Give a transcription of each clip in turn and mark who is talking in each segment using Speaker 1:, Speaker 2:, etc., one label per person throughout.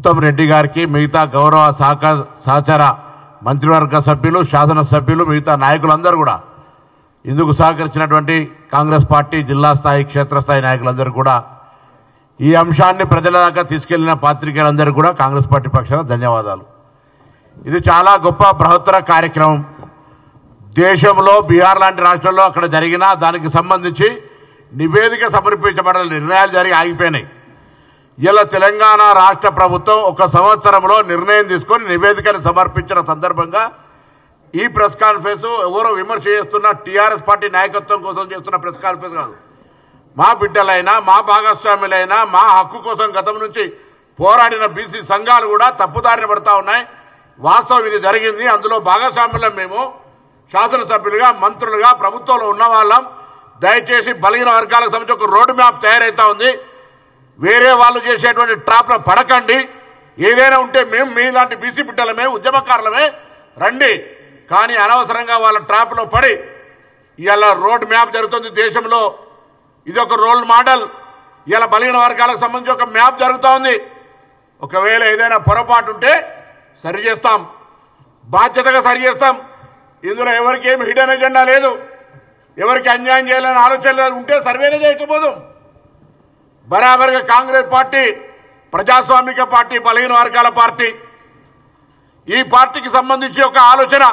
Speaker 1: ఉత్తమ్ రెడ్డి గారికి, మిగతా గౌరవ సహచర మంత్రివర్గ సభ్యులు, శాసనసభ్యులు, మిగతా నాయకులందరూ కూడా ఇందుకు సహకరించినటువంటి కాంగ్రెస్ పార్టీ జిల్లా స్థాయి, క్షేత్రస్థాయి నాయకులందరూ కూడా, ఈ అంశాన్ని ప్రజల దాకా తీసుకెళ్లిన పాత్రికేయులందరూ కూడా కాంగ్రెస్ పార్టీ పక్షాన ధన్యవాదాలు. ఇది చాలా గొప్ప బృహత్తర కార్యక్రమం. దేశంలో బీహార్ లాంటి రాష్ట్రాల్లో అక్కడ జరిగిన దానికి సంబంధించి నివేదిక సమర్పించబడాలి, నిర్ణయాలు జరిగి ఆగిపోయినాయి. ఇలా తెలంగాణ రాష్ట్ర ప్రభుత్వం ఒక సంవత్సరంలో నిర్ణయం తీసుకొని నివేదికను సమర్పించిన సందర్భంగా ఈ ప్రెస్ కాన్ఫరెన్స్ ఎవరో విమర్శ చేస్తున్న టీఆర్ఎస్ పార్టీ నాయకత్వం కోసం చేస్తున్న ప్రెస్ కాన్ఫరెన్స్ కాదు. మా బిడ్డలైనా, మా భాగస్వాములైనా, మా హక్కు కోసం గతం నుంచి పోరాడిన బీసీ సంఘాలు కూడా తప్పుదారిన పడతా ఉన్నాయి. వాస్తవం ఇది జరిగింది. అందులో భాగస్వాములం మేము, శాసనసభ్యులుగా, మంత్రులుగా, ప్రభుత్వంలో ఉన్న వాళ్ళం. దయచేసి బలహీన వర్గాలకు సంబంధించి ఒక రోడ్ మ్యాప్ తయారైతా ఉంది. వేరే వాళ్ళు చేసేటువంటి ట్రాప్లో పడకండి. ఏదైనా ఉంటే మేము మీలాంటి బీసీ బిడ్డలమే, ఉద్యమకారులమే, రండి. కానీ అనవసరంగా వాళ్ళ ట్రాప్లో పడి ఇలా రోడ్ మ్యాప్ జరుగుతుంది దేశంలో. ఇది ఒక రోల్ మోడల్. ఇలా బలహీన వర్గాలకు సంబంధించి ఒక మ్యాప్ జరుగుతూ ఉంది. ఒకవేళ ఏదైనా పొరపాటు ఉంటే సరి చేస్తాం, బాధ్యతగా సరి చేస్తాం. ఇందులో ఎవరికి ఏమి హిడెన్ ఎజెండా లేదు, ఎవరికి అన్యాయం చేయాలని ఆలోచన ఉంటే సర్వేనే చేయకపోదాం. బరాబర్గా కాంగ్రెస్ పార్టీ ప్రజాస్వామిక పార్టీ, బలహీన వర్గాల పార్టీ. ఈ పార్టీకి సంబంధించి ఒక ఆలోచన,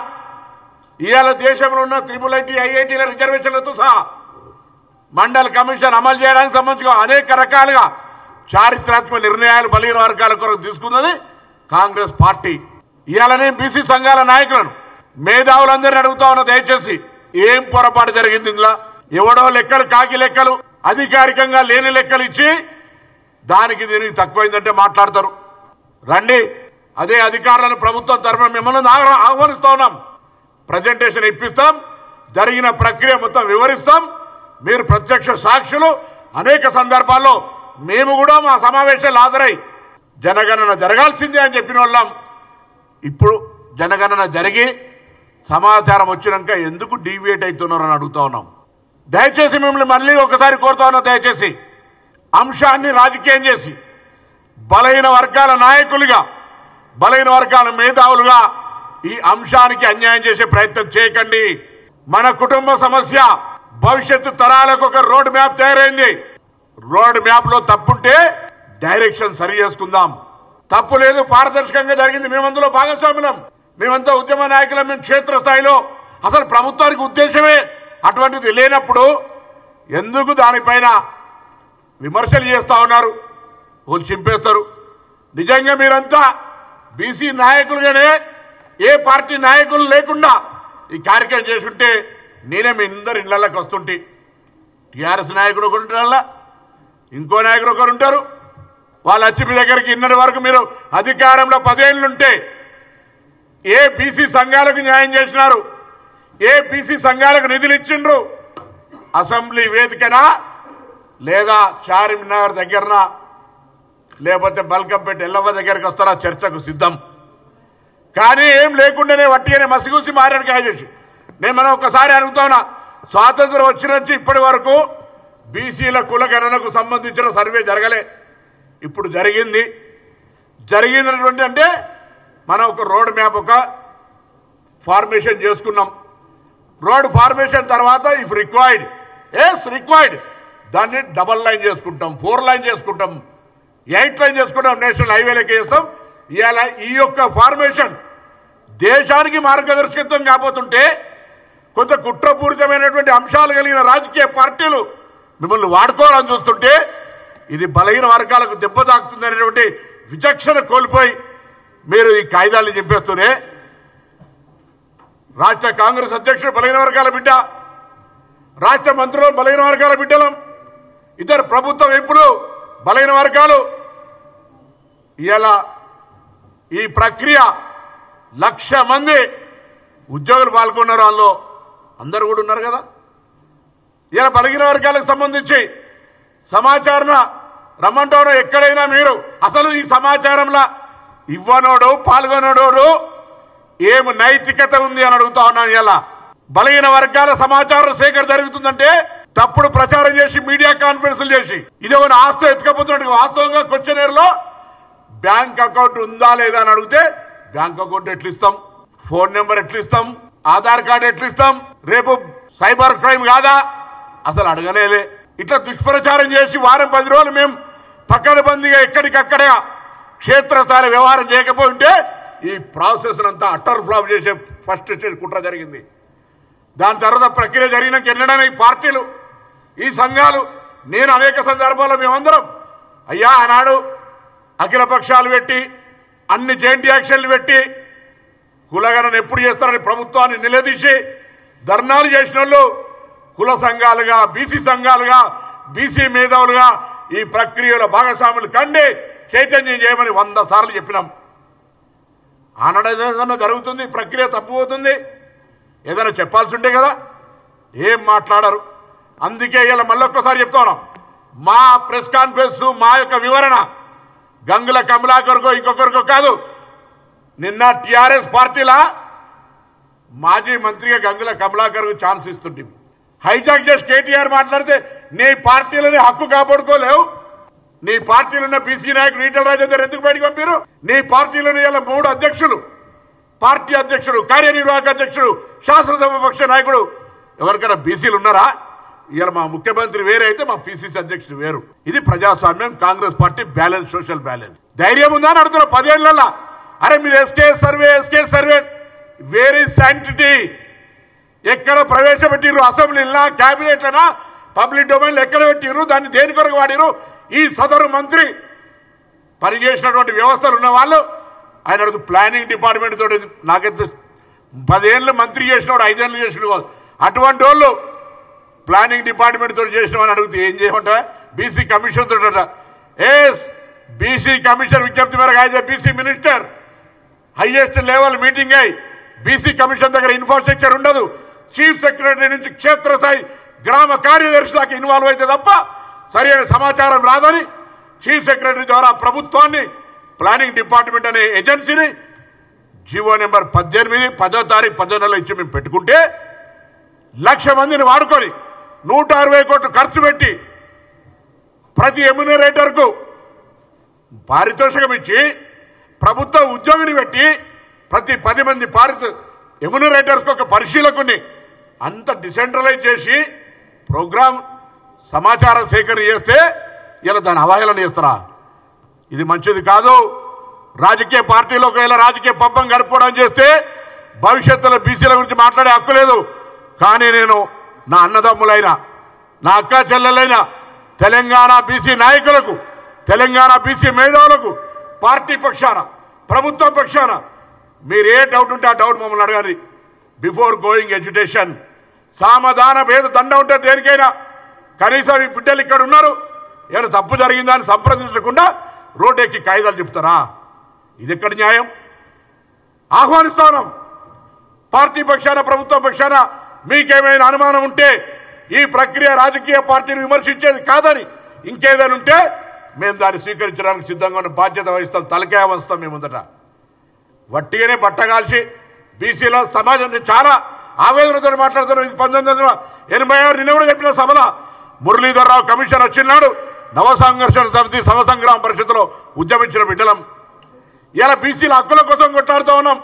Speaker 1: ఇవాళ దేశంలో ఉన్న IIIT, IITల రిజర్వేషన్లతో సహా మండల్ కమిషన్ అమలు చేయడానికి సంబంధించి అనేక రకాలుగా చారిత్రాత్మక నిర్ణయాలు బలహీన వర్గాల కొరకు తీసుకున్నది కాంగ్రెస్ పార్టీ. ఇవాళనే బీసీ సంఘాల నాయకులను, మేధావులందరినీ అడుగుతా ఉన్న, దయచేసి ఏం పొరపాటు జరిగింది ఇందులో? ఎవడో లెక్కలు, కాకి లెక్కలు, అధికారికంగా లేని లెక్కలు ఇచ్చి దానికి దీనికి తక్కువైందంటే మాట్లాడతారు. రండి, అదే అధికారులను ప్రభుత్వం తరఫున మిమ్మల్ని ఆహ్వానిస్తా ఉన్నాం. ప్రజెంటేషన్ ఇప్పిస్తాం, జరిగిన ప్రక్రియ మొత్తం వివరిస్తాం. మీరు ప్రత్యక్ష సాక్షులు. అనేక సందర్భాల్లో మేము కూడా మా సమావేశాలు హాజరై జనగణన జరగాల్సిందే అని చెప్పిన వాళ్ళం. ఇప్పుడు జనగణన జరిగి సమాచారం వచ్చినాక ఎందుకు డీవియేట్ అవుతున్నారని అడుగుతా ఉన్నాం. దయచేసి మిమ్మల్ని మళ్ళీ ఒకసారి కోరుతా ఉన్నా, దయచేసి అంశాన్ని రాజకీయం చేసి బలహీన వర్గాల నాయకులుగా, బలహీన వర్గాల మేధావులుగా ఈ అంశానికి అన్యాయం చేసే ప్రయత్నం చేయకండి. మన కుటుంబ సమస్య, భవిష్యత్తు తరాలకు ఒక రోడ్ మ్యాప్ తయారైంది. రోడ్ మ్యాప్ లో తప్పుంటే డైరెక్షన్ సరి చేసుకుందాం. తప్పు లేదు, పారదర్శకంగా జరిగింది. మేమందులో భాగస్వాములం, మేమంతా ఉద్యమ నాయకులం. మేము క్షేత్రస్థాయిలో అసలు ప్రభుత్వానికి ఉద్దేశమే అటువంటిది లేనప్పుడు ఎందుకు దానిపైన విమర్శలు చేస్తా ఉన్నారు? వాళ్ళు చింపేస్తారు. నిజంగా మీరంతా బీసీ నాయకులుగానే, ఏ పార్టీ నాయకులు లేకుండా ఈ కార్యక్రమం చేసుంటే నేనే మీ అందరి ఇళ్లకి వస్తుంటే. టీఆర్ఎస్ నాయకుడు ఒకరు ఉంటారు, ఇంకో నాయకుడు ఒకరు ఉంటారు. వాళ్ళు వచ్చి మీ దగ్గరికి ఇన్నటి వరకు మీరు అధికారంలో 10 ఏళ్లుంటే ఏ బీసీ సంఘాలకు న్యాయం చేసినారు? ఏ బీసీ సంఘాలకు నిధులు ఇచ్చిండ్రు? అసెంబ్లీ వేదికనా, లేదా చార్మినార్ దగ్గరనా, లేకపోతే బల్కంపేట ఎల్లవ్వ దగ్గరికి వస్తారా? చర్చకు సిద్ధం. కానీ ఏం లేకుండానే వట్టిగానే మసిగూసి మారడికాయ చేసి నేను మనం ఒకసారి అడుగుతున్నా, స్వాతంత్రం వచ్చిన నుంచి ఇప్పటి వరకు బీసీల కులగణనకు సంబంధించిన సర్వే జరగలే. ఇప్పుడు జరిగినటువంటి అంటే మనం ఒక రోడ్ మ్యాప్, ఒక ఫార్మేషన్ చేసుకున్నాం. రోడ్ ఫార్మేషన్ తర్వాత ఇఫ్ రిక్వైర్డ్, రిక్వైర్డ్ దాన్ని డబల్ లైన్ చేసుకుంటాం, 4 లైన్ చేసుకుంటాం, 8 లైన్ చేసుకుంటాం, నేషనల్ హైవేలకి చేస్తాం. ఇవాళ ఈ యొక్క ఫార్మేషన్ దేశానికి మార్గదర్శకత్వం కాబోతుంటే కొంత కుట్రపూరితమైనటువంటి అంశాలు కలిగిన రాజకీయ పార్టీలు మిమ్మల్ని వాడుకోవాలని చూస్తుంటే ఇది బలహీన వర్గాలకు దెబ్బ తాకుతుందనేటువంటి విచక్షణ కోల్పోయి మీరు ఈ కాయిదాలను చింపేస్తూనే, రాష్ట్ర కాంగ్రెస్ అధ్యక్షుడు బలహీన వర్గాల బిడ్డ, రాష్ట్ర మంత్రులు బలహీన వర్గాల బిడ్డలం, ఇద్దరు ప్రభుత్వ వైపులు బలహీన వర్గాలు. ఇలా ఈ ప్రక్రియ 1,00,000 మంది ఉద్యోగులు పాల్గొన్నారు. వాళ్ళు అందరూ కూడా ఉన్నారు కదా. ఇలా బలహీన వర్గాలకు సంబంధించి సమాచారం రమ్మంటారో ఎక్కడైనా మీరు అసలు ఈ సమాచారంలో ఇవ్వనోడు, పాల్గొనోడు ఏమి నైతికత ఉంది అని అడుగుతా ఉన్నాను. ఇలా బలహీన వర్గాల సమాచారం సేకరణ జరుగుతుందంటే తప్పుడు ప్రచారం చేసి, మీడియా కాన్ఫరెన్స్లు చేసి ఇదేమైనా ఆస్తి ఎత్తుకపోతున్నట్టు. వాస్తవంగా కొచ్చినేరులో బ్యాంక్ అకౌంట్ ఉందా లేదా అని అడిగితే బ్యాంక్ అకౌంట్ ఎట్లు ఇస్తాం, ఫోన్ నెంబర్ ఎట్లు ఇస్తాం, ఆధార్ కార్డు ఎట్లు ఇస్తాం, రేపు సైబర్ క్రైమ్ కాదా అసలు అడగనేలే. ఇట్లా దుష్ప్రచారం చేసి వారం 10 రోజులు మేము పక్కడబందీగా ఎక్కడికక్కడ క్షేత్రస్థాయి వ్యవహారం చేయకపోతే ఈ ప్రాసెస్ అంతా అట్టర్ ఫ్లాప్ చేసే ఫస్ట్ స్టేజ్ కుట్ర జరిగింది. దాని తర్వాత ప్రక్రియ జరిగినాక ఎన్నడైనా ఈ పార్టీలు ఈ సంఘాలు నేను అనేక సందర్భాల్లో మేమందరం అయ్యా ఆనాడు అఖిల పక్షాలు పెట్టి అన్ని జాయింట్ యాక్షన్లు పెట్టి కులగణన ఎప్పుడు చేస్తారని ప్రభుత్వాన్ని నిలదీసి ధర్నాలు చేసిన వాళ్ళు కుల సంఘాలుగా బీసీ సంఘాలుగా బీసీ మేధావులుగా ఈ ప్రక్రియలో భాగస్వాములు కండి చైతన్యం చేయమని 100 సార్లు చెప్పినాం. ఆనాడు ఏదైనా జరుగుతుంది, ప్రక్రియ తప్పుపోతుంది, ఏదైనా చెప్పాల్సి ఉంటే కదా, ఏం మాట్లాడరు. అందుకే ఇలా మళ్ళొక్కసారి చెప్తా ఉన్నాం, మా ప్రెస్ కాన్ఫరెన్స్ మా యొక్క వివరణ గంగుల కమలాకర్కో ఇంకొకరికో కాదు. నిన్న టీఆర్ఎస్ పార్టీలా మాజీ మంత్రిగా గంగుల కమలాకర్కు ఛాన్స్ ఇస్తుంటే హైజాక్ చేసి కేటీఆర్ మాట్లాడితే నీ పార్టీలని హక్కు కాపాడుకోలేవు, నీ పార్టీలో ఉన్న బీసీ నాయకుడు ఈటల రాజేందర్ ఎందుకు బయటకు పంపారు, నీ పార్టీలోని ఇలా 3 అధ్యక్షులు, పార్టీ అధ్యక్షుడు, కార్యనిర్వాహక అధ్యక్షుడు, శాసనసభ పక్ష నాయకుడు ఎవరికైనా బీసీలు ఉన్నారా? ఇలా మా ముఖ్యమంత్రి వేరే అయితే మా పిసిసి అధ్యక్షుడు వేరు. ఇది ప్రజాస్వామ్యం, Congress party balance, social balance. ధైర్యం ఉందా అని అడుగుతున్నారు 10 ఏళ్లలో. అరే మీరు ఎస్కే సర్వే వేరీ శాంటిటీ ఎక్కడ ప్రవేశపెట్టిరు, అసెంబ్లీలా క్యాబినెట్లనా పబ్లిక్ డొమైన్ ఎక్కడ పెట్టిరు, దాన్ని దేని కొరకు వాడిరు? ఈ సదరు మంత్రి పనిచేసినటువంటి వ్యవస్థలు ఉన్న వాళ్ళు ఆయన అడుగు ప్లానింగ్ డిపార్ట్మెంట్ తోటి నాకైతే 10 ఏళ్ళు మంత్రి చేసినవాడు 5 ఏళ్ళు చేసిన అటువంటి వాళ్ళు ప్లానింగ్ డిపార్ట్మెంట్ తోటి చేసినామని అడిగితే ఏం చేయమంటా? బీసీ కమిషన్ తోట బీసీ కమిషన్ విజ్ఞప్తి మేరకు అయితే BC minister highest level meeting అయి బీసీ కమిషన్ దగ్గర ఇన్ఫ్రాస్ట్రక్చర్ ఉండదు. చీఫ్ సెక్రటరీ నుంచి క్షేత్రస్థాయి గ్రామ కార్యదర్శి దాకా ఇన్వాల్వ్ అయితే తప్ప సరైన సమాచారం రాదని చీఫ్ సెక్రటరీ ద్వారా ప్రభుత్వాన్ని ప్లానింగ్ డిపార్ట్మెంట్ అనే ఏజెన్సీని జీవో నెంబర్ 18 10వ తారీఖు 10వ నెలలో ఇచ్చి మేము పెట్టుకుంటే 1,00,000 మందిని వాడుకొని 160 కోట్లు ఖర్చు పెట్టి ప్రతి ఎమ్యూనరేటర్కు పారితోషికం ఇచ్చి ప్రభుత్వ ఉద్యోగిని పెట్టి ప్రతి 10 మంది ఎమ్యూనరేటర్స్కి ఒక పరిశీలకుని అంత డిసెంట్రలైజ్ చేసి ప్రోగ్రామ్ సమాచారం సేకరణ చేస్తే ఇలా దాన్ని అవహేళన చేస్తారా? ఇది మంచిది కాదు. రాజకీయ పార్టీలో ఒకవేళ రాజకీయ పబ్బం గడుపుకోవడం చేస్తే భవిష్యత్తులో బీసీల గురించి మాట్లాడే హక్కు లేదు. కానీ నేను నా అన్నదమ్ములైన నా అక్క చెల్లెలైన తెలంగాణ బీసీ నాయకులకు, తెలంగాణ బీసీ మేధావులకు పార్టీ పక్షాన ప్రభుత్వం పక్షాన మీరు ఏ డౌట్ ఉంటే ఆ డౌట్ మమ్మల్ని అడగాలి. బిఫోర్ గోయింగ్ ఎడ్యుకేషన్ సామధాన భేద దండ ఉంటే దేనికైనా కనీసం ఈ బిడ్డలు ఇక్కడ ఉన్నారు, ఏమైనా తప్పు జరిగిందా అని సంప్రదించకుండా రోడ్డు ఎక్కి కాయిదాలు చెప్తారా? ఇది ఎక్కడ న్యాయం? ఆహ్వానిస్తాం పార్టీ పక్షాన ప్రభుత్వం పక్షాన మీకేమైనా అనుమానం ఉంటే ఈ ప్రక్రియ రాజకీయ పార్టీని విమర్శించేది కాదని ఇంకేదైనా ఉంటే మేము దాన్ని స్వీకరించడానికి సిద్ధంగా ఉన్న బాధ్యత వహిస్తాం, తలకాయ వస్తాం. మేము ముందట వట్టిగానే బట్టగాల్చి బీసీల సమాజం చాలా ఆవేదనతో మాట్లాడుతున్నాం. ఇది 1986 నిన్న కూడా చెప్పిన సభలో మురళీధర్రావు కమిషన్ వచ్చినాడు నవ సంఘర్షణ సమితి సమసంగ్రామ పరిషత్తులో ఉద్యమించిన బిడ్డలం. ఇలా బీసీల హక్కుల కోసం కొట్లాడుతూ ఉన్నాం.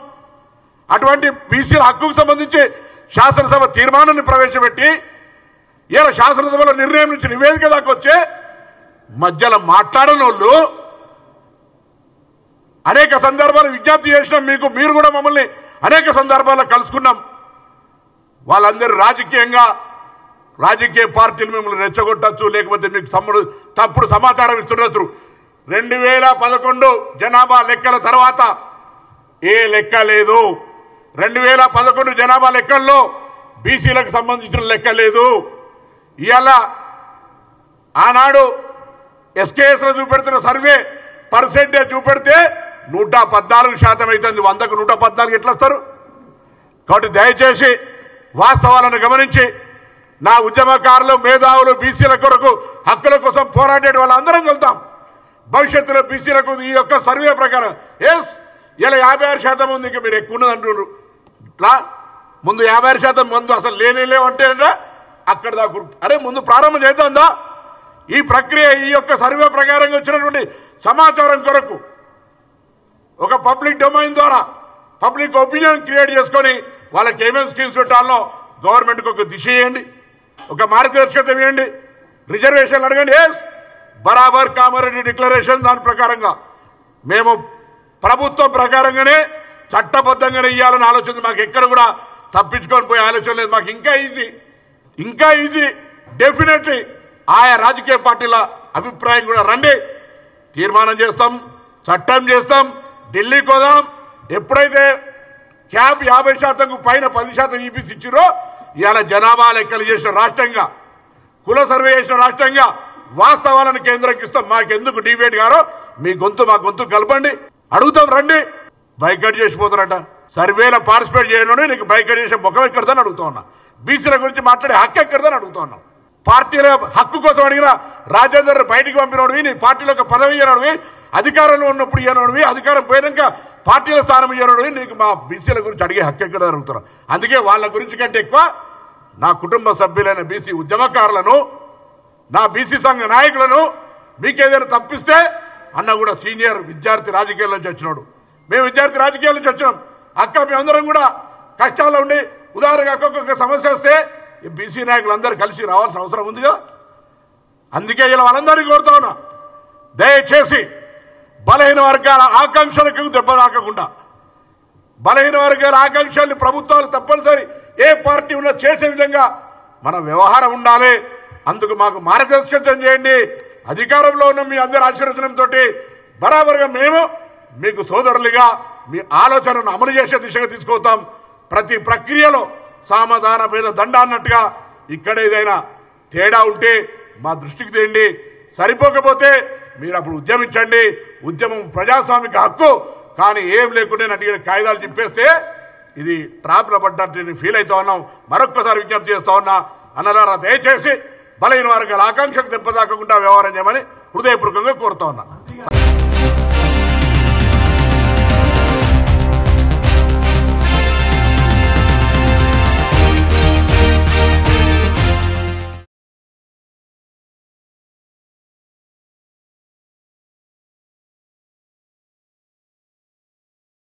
Speaker 1: అటువంటి బీసీల హక్కుకు సంబంధించి శాసనసభ తీర్మానాన్ని ప్రవేశపెట్టి ఇలా శాసనసభలో నిర్ణయం నుంచి నివేదిక దాకా వచ్చే మధ్యలో మాట్లాడని వాళ్ళు అనేక సందర్భాలు విజ్ఞప్తి చేసినాం. మీరు కూడా మమ్మల్ని అనేక సందర్భాల్లో కలుసుకున్నాం. వాళ్ళందరూ రాజకీయ పార్టీలు మిమ్మల్ని రెచ్చగొట్టచ్చు, లేకపోతే మీకు తప్పుడు సమాచారం ఇస్తుండొచ్చు. 2011 జనాభా లెక్కల తర్వాత ఏ లెక్క లేదు. 2011 జనాభా లెక్కల్లో బీసీలకు సంబంధించిన లెక్క లేదు. ఇవాళ ఆనాడు ఎస్కేఎస్లో చూపెడుతున్న సర్వే పర్సెంటేజ్ చూపెడితే 114% అవుతుంది. 100కు 114 ఎట్లా వస్తారు? కాబట్టి దయచేసి వాస్తవాలను గమనించి నా ఉద్యమకారులు మేధావులు బీసీల కొరకు హక్కుల కోసం పోరాడే వాళ్ళందరం వెళ్తాం. భవిష్యత్తులో బీసీలకు ఈ యొక్క సర్వే ప్రకారం ఇలా 56% ఉంది. ఇంకా మీరు ఎక్కువ ఉన్నది అంటున్నారు. ఇట్లా ముందు 56% మందు అసలు లేవంటే అక్కడ దాకా అరే ముందు ప్రారంభం చేద్దాందా? ఈ ప్రక్రియ ఈ యొక్క సర్వే ప్రకారంగా వచ్చినటువంటి సమాచారం కొరకు
Speaker 2: ఒక పబ్లిక్ డొమైన్ ద్వారా పబ్లిక్ ఒపీనియన్ క్రియేట్ చేసుకొని వాళ్ళకి ఏమేమి స్కీమ్స్ పెట్టాలో గవర్నమెంట్కి ఒక దిశ ఇవ్వండి, ఒక మార్గదర్శకత్వం ఇవ్వండి, రిజర్వేషన్లు అడగండి. బరాబర్ కామారెడ్డి డిక్లరేషన్ దాని ప్రకారంగా మేము ప్రభుత్వం ప్రకారంగానే చట్టబద్ధంగానే ఇవ్వాలని ఆలోచన మాకు ఎక్కడ కూడా తప్పించుకొని పోయే ఆలోచన లేదు. మాకు ఇంకా ఈజీ డెఫినెట్లీ ఆయా రాజకీయ పార్టీల అభిప్రాయం కూడా రండి, తీర్మానం చేస్తాం, చట్టం చేస్తాం, ఢిల్లీకి పోదాం. ఎప్పుడైతే క్యాబ్ 50% పైన 10% ఈపీసీ ఇచ్చిరో ఇవాళ జనాభా లెక్కలు చేసిన రాష్ట్రంగా, కుల సర్వే చేసిన రాష్ట్రంగా వాస్తవాలను కేంద్రంకి ఇస్తాం. మాకెందుకు డిబేట్ గారో మీ గొంతు మా గొంతు కలపండి, అడుగుతాం రండి. బైకట్ చేసిపోతారట, సర్వేలో పార్టిసిపేట్ చేయను నీకు బైకట్ చేసే ముఖం ఎక్కడదని అడుగుతా ఉన్నా. బీసీల గురించి మాట్లాడే హక్కు ఎక్కడదని అడుగుతా ఉన్నాం. పార్టీల హక్కు కోసం అడిగిన రాజేందర్ బయటికి పంపినోడివి, నీ పార్టీలో ఒక పదవి ఇయ్యనోడివి, అధికారంలో ఉన్నప్పుడు ఇయ్యనోడివి, అధికారం పోయినాక పార్టీల స్థానం ఇయ్యనోడివి, నీకు మా బీసీల గురించి అడిగే హక్కు ఎక్కడ అడుగుతున్నాం. అందుకే వాళ్ళ గురించి కంటే ఎక్కువ నా కుటుంబ సభ్యులైన బీసీ ఉద్యమకారులను, నా బీసీ సంఘ నాయకులను మీకేదైనా తప్పిస్తే అన్న కూడా సీనియర్ విద్యార్థి రాజకీయాల నుంచి వచ్చినాడు. మేము విద్యార్థి రాజకీయాల నుంచి వచ్చినాం. అక్క మేమందరం కూడా కష్టాల్లో ఉండి ఉదాహరణగా ఒక్కొక్క సమస్య వస్తే బీసీ నాయకులందరూ కలిసి రావాల్సిన అవసరం ఉందిగా. అందుకే ఇలా వాళ్ళందరినీ కోరుతా ఉన్నా, దయచేసి బలహీన వర్గాల ఆకాంక్షలకు దెబ్బ తాకకుండా, బలహీన వర్గాల ఆకాంక్షల్ని ప్రభుత్వాలు తప్పనిసరి ఏ పార్టీ ఉన్నా చేసే విధంగా మన వ్యవహారం ఉండాలి. అందుకు మాకు మార్గదర్శకత్వం చేయండి. అధికారంలో ఉన్న మీ అందరి ఆశీర్వచనంతో బరాబర్గా మేము మీకు సోదరులుగా మీ ఆలోచనను అమలు చేసే దిశగా తీసుకొస్తాం. ప్రతి ప్రక్రియలో సామధాన భేద దండ అన్నట్టుగా ఇక్కడ ఏదైనా తేడా ఉంటే మా దృష్టికి తేండి. సరిపోకపోతే మీరు అప్పుడు ఉద్యమించండి. ఉద్యమం ప్రజాస్వామిక హక్కు. కానీ ఏం లేకుండా నటిగా కాయిదాలు చింపేస్తే ఇది ట్రాప్లో పడ్డట్టు ఫీల్ అవుతా ఉన్నాం. మరొక్కసారి విజ్ఞప్తి చేస్తా ఉన్నా, అన్నలారా దయచేసి బలహీన వర్గాల ఆకాంక్షకు దెబ్బ తాకకుండా వ్యవహారం చేయమని హృదయపూర్వకంగా కోరుతా ఉన్నా.